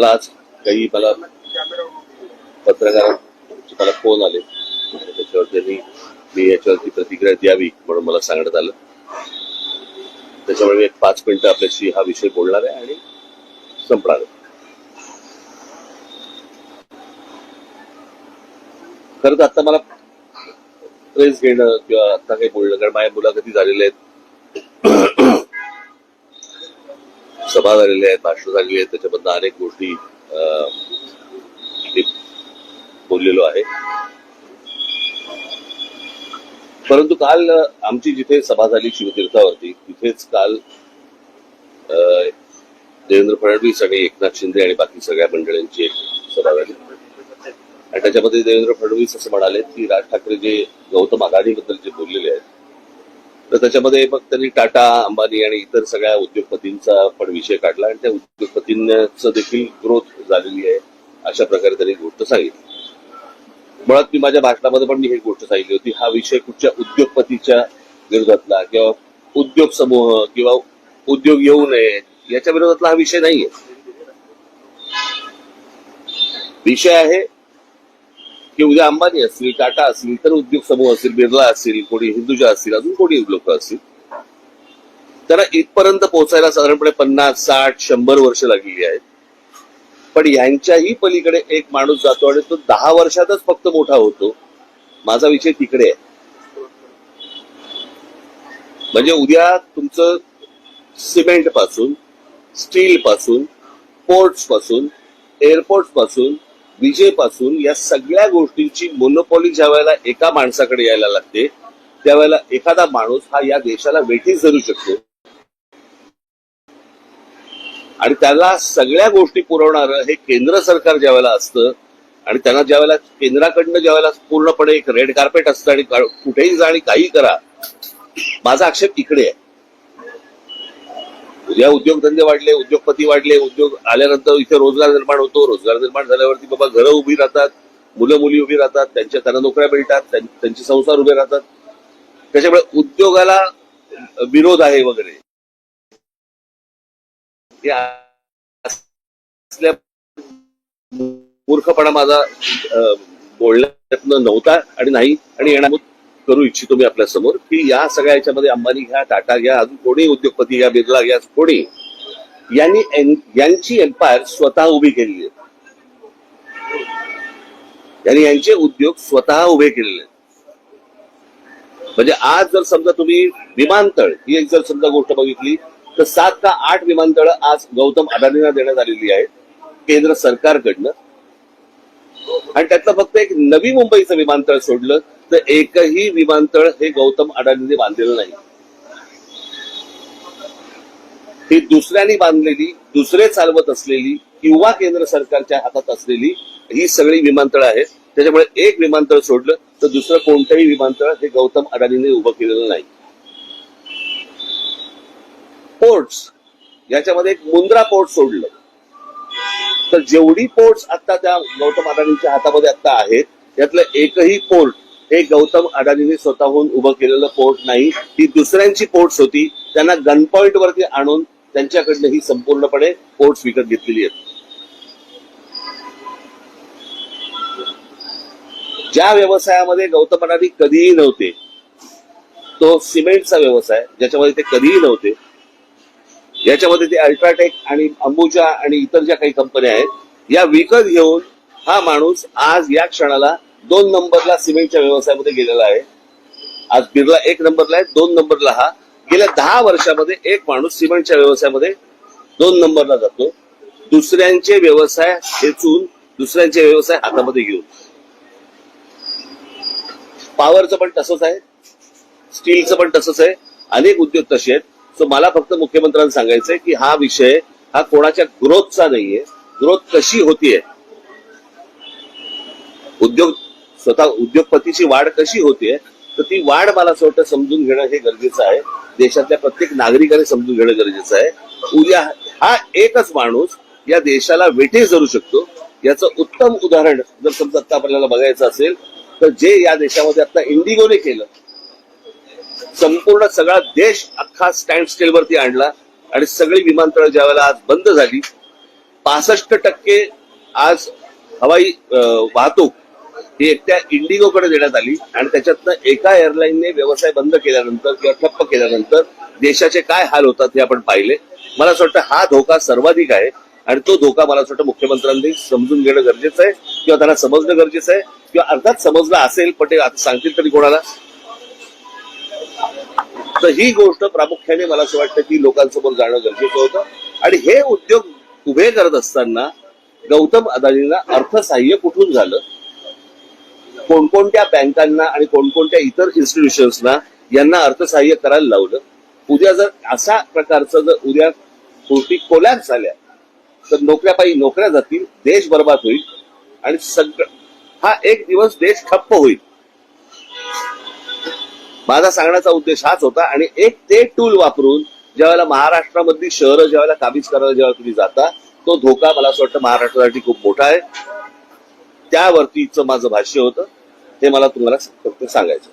मला आज काही पत्रकारांचे मला फोन आले आणि त्याच्यावर त्यांनी मी याच्यावरती प्रतिक्रिया द्यावी म्हणून मला सांगण्यात आलं. त्याच्यामुळे मी एक 5 मिनिटं आपल्याशी हा विषय बोलणार आहे आणि संपणार आहे. खरं तर आता मला प्रेस घेणं किंवा आता काही बोलणं, कारण माझ्या मुलाखती झालेल्या आहेत, सभा झालेल्या आहेत, भाषण झालेली आहेत, त्याच्याबद्दल अनेक गोष्टी मी बोललेलो आहे. परंतु काल आमची जिथे सभा झाली शिवतीर्थावरती, तिथेच काल देवेंद्र फडणवीस आणि एकनाथ शिंदे आणि बाकी सगळ्या मंडळींची एक सभा झाली आणि त्याच्यामध्ये देवेंद्र फडणवीस असं म्हणाले की राज ठाकरे जे गौतम अदानीबद्दल जे बोललेले आहेत, तर त्याच्यामध्ये मग त्यांनी टाटा, अंबानी आणि इतर सगळ्या उद्योगपतींचा पण विषय काढला आणि त्या उद्योगपतींचं देखील ग्रोथ झालेली आहे अशा प्रकारे त्यांनी गोष्ट सांगितली. मुळात मी माझ्या भाषणामध्ये पण मी ही गोष्ट सांगितली होती, हा विषय कुठच्या उद्योगपतीच्या विरोधातला किंवा उद्योग समूह किंवा उद्योग येऊ नये याच्या विरोधातला हा विषय नाहीये. विषय आहे की उद्या अंबानी असतील, टाटा असतील, इतर उद्योग समूह असतील, बिर्ला असतील, कोणी हिंदुजा असतील, अजून कोणी लोक असतील, त्यांना इथपर्यंत पोहोचायला साधारणपणे 50, 60, 100 वर्ष लागलेली आहेत. पण यांच्याही पलीकडे एक माणूस जातो आणि तो 10 वर्षातच फक्त मोठा होतो. माझा विषय तिकडे आहे. म्हणजे उद्या तुमचं सिमेंट पासून, स्टील पासून, पोर्ट्स पासून, एअरपोर्ट पासून, विजेपासून या सगळ्या गोष्टींची मोनोपॉली ज्या वेळेला एका माणसाकडे यायला लागते, त्यावेळेला एखादा माणूस हा या देशाला वेठीस धरू शकतो आणि त्याला सगळ्या गोष्टी पुरवणारं हे केंद्र सरकार ज्या वेळेला असतं आणि त्यांना ज्या वेळेला केंद्राकडनं ज्या वेळेला पूर्णपणे एक रेड कार्पेट असतं आणि कुठेही जा आणि काही करा. माझा आक्षेप इकडे आहे. उद्या उद्योगधंदे वाढले, उद्योगपती वाढले, उद्योग आल्यानंतर इथे रोजगार निर्माण होतो. रोजगार निर्माण झाल्यावरती बाबा घरं उभी राहतात, मुलं मुली उभी राहतात, त्यांना नोकऱ्या मिळतात, त्यांचे संसार उभे राहतात. त्याच्यामुळे उद्योगाला विरोध आहे वगैरे मूर्खपणा माझा बोलण्यातनं नव्हता आणि नाही आणि येणार करू इच्छितो मी आपल्या समोर की या सगळ्या याच्यामध्ये अंबानी घ्या, टाटा घ्या, अजून कोणी उद्योगपती घ्या, बिर्ला घ्या, कोणी यांची एम्पायर स्वतः उभी केलेली आहे. यांनी यांचे उद्योग स्वतः उभे केलेले आहेत. म्हणजे आज जर समजा तुम्ही विमानतळ ही एक जर समजा गोष्ट बघितली तर 7 का 8 विमानतळ आज गौतम अदानींना देण्यात आलेली आहेत केंद्र सरकारकडनं आणि त्यातलं फक्त एक नवी मुंबईचं विमानतळ सोडलं तर एकही विमानतळ हे गौतम अदानींनी बांधलेलं नाही. ही दुसऱ्यांनी बांधलेली, दुसरे चालवत असलेली किंवा केंद्र सरकारच्या हातात असलेली ही सगळी विमानतळ आहेत. त्याच्यामुळे एक विमानतळ सोडलं तर दुसरं कोणतंही विमानतळ हे गौतम अदानींनी उभं केलेलं नाही. पोर्ट्स याच्यामध्ये एक मुंद्रा पोर्ट सोडलं तर जेवढी पोर्ट्स आता त्या गौतम अदानींच्या हातामध्ये आता आहेत त्यातलं एकही पोर्ट हे गौतम अदानींनी स्वतःहून उभं केलेलं पोर्ट नाही. ही दुसऱ्यांची पोर्ट्स होती. त्यांना गन पॉइंट वरती आणून त्यांच्याकडनं ही संपूर्णपणे पोर्ट्स विकत घेतलेली आहेत. ज्या व्यवसायामध्ये गौतम अदानी कधीही नव्हते तो सिमेंटचा व्यवसाय, ज्याच्यामध्ये ते कधीही नव्हते, याच्यामध्ये ते अल्ट्राटेक आणि अंबुजा आणि इतर ज्या काही कंपन्या आहेत या विकत घेऊन हा माणूस आज या क्षणाला 2 नंबरला सिमेंटच्या व्यवसायामध्ये गेलेला आहे. आज बिर्ला 1 नंबरला आहे, 2 नंबरला हा. गेल्या 10 वर्षामध्ये एक माणूस सिमेंटच्या व्यवसायामध्ये 2 नंबरला जातो, दुसऱ्यांचे व्यवसाय खेचून, दुसऱ्यांचे व्यवसाय हातामध्ये घेऊन. पॉवरचं पण तसंच आहे, स्टीलचं पण तसंच आहे, अनेक उद्योग तसे आहेत. सो मला फक्त मुख्यमंत्र्यांना सांगायचंय की हा विषय हा कोणाच्या ग्रोथचा नाहीये. ग्रोथ कशी होतीये, स्वतः उद्योगपतीची वाढ कशी होतीये, तर ती वाढ मला असं वाटतं समजून घेणं हे गरजेचं आहे. देशातल्या प्रत्येक नागरिकाने समजून घेणं गरजेचं आहे. उद्या हा एकच माणूस या देशाला वेठीस धरू शकतो. याचं उत्तम उदाहरण जर समजा आता आपल्याला बघायचं असेल तर जे या देशामध्ये आता इंडिगोने केलं, संपूर्ण सगळा देश अख्खा स्टँड स्टिल वरती आणला आणि सगळी विमानतळ ज्या वेळेला आज बंद झाली 65% आज हवाई वाहतूक ही एकट्या इंडिगोकडे देण्यात आली आणि त्याच्यातनं एका एअरलाईनने व्यवसाय बंद केल्यानंतर किंवा ठप्प केल्यानंतर देशाचे काय हाल होतात हे आपण पाहिले. मला असं वाटतं हा धोका सर्वाधिक आहे आणि तो धोका मला असं वाटतं मुख्यमंत्र्यांनी समजून घेणं गरजेचं आहे किंवा त्यांना समजणं गरजेचं आहे किंवा अर्थात समजलं असेल पण ते आता सांगतील तरी कोणाला. तर ही गोष्ट प्रामुख्याने मला असं वाटतं की लोकांसमोर जाणं गरजेचं होतं. आणि हे उद्योग उभे करत असताना गौतम अदानींना अर्थसहाय्य कुठून झालं, कोणकोणत्या बँकांना आणि कोणकोणत्या इतर इन्स्टिट्यूशन्सना यांना अर्थसहाय्य करायला लावलं. उद्या जर अशा प्रकारचं जर उद्या गोष्टी कोलॅप्स झाल्या तर नोकऱ्या जातील, देश बर्बाद होईल आणि हा एक दिवस देश ठप्प होईल. माझा सांगण्याचा उद्देश हाच होता. आणि एक ते टूल वापरून ज्यावेळेला महाराष्ट्रामधली शहरं ज्यावेळेला काबीज करायला जेव्हा तुम्ही जाता तो धोका मला असं वाटतं महाराष्ट्रासाठी खूप मोठा आहे. त्यावरतीच माझं भाष्य होतं, हे मला तुम्हाला फक्त सांगायचं.